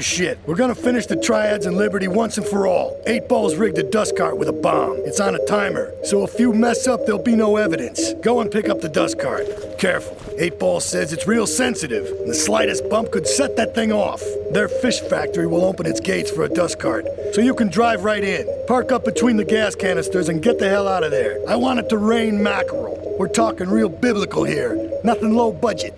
Shit, we're gonna finish the triads and Liberty once and for all. 8 Ball's rigged a dust cart with a bomb. It's on a timer, so if you mess up, there'll be no evidence. Go and pick up the dust cart. Careful. 8 Ball says it's real sensitive, and the slightest bump could set that thing off. Their fish factory will open its gates for a dust cart, so you can drive right in. Park up between the gas canisters and get the hell out of there. I want it to rain mackerel. We're talking real biblical here, nothing low budget.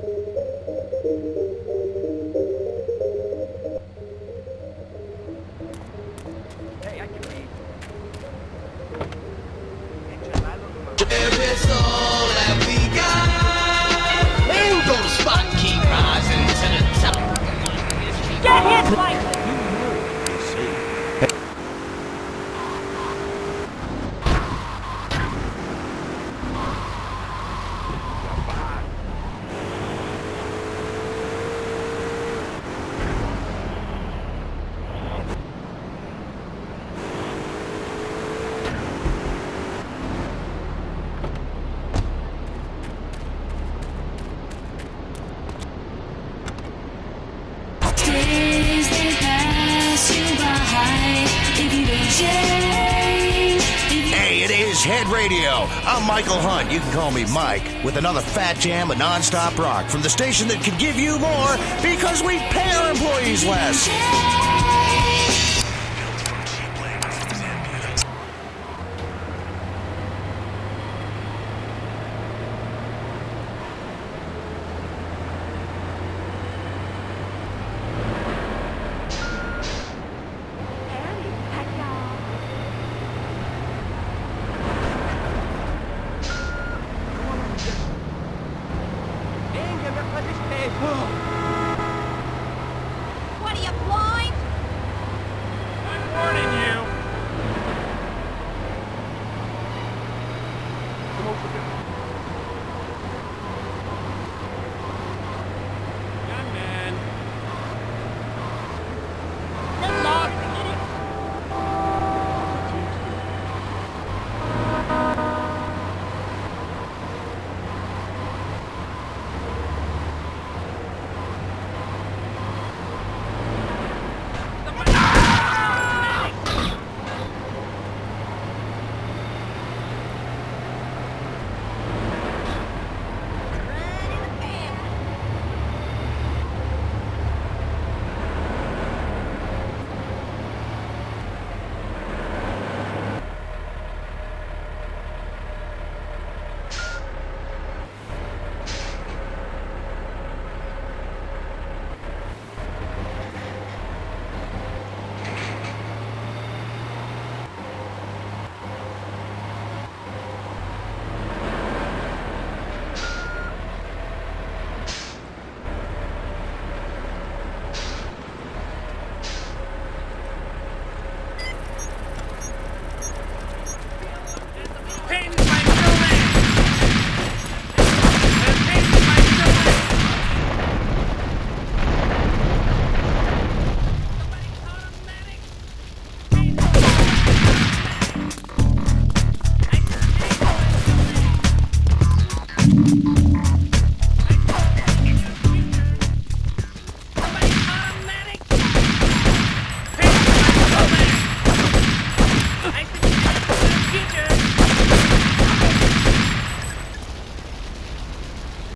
Hey, it is Head Radio. I'm Michael Hunt. You can call me Mike, with another fat jam of non-stop rock from the station that can give you more because we pay our employees less.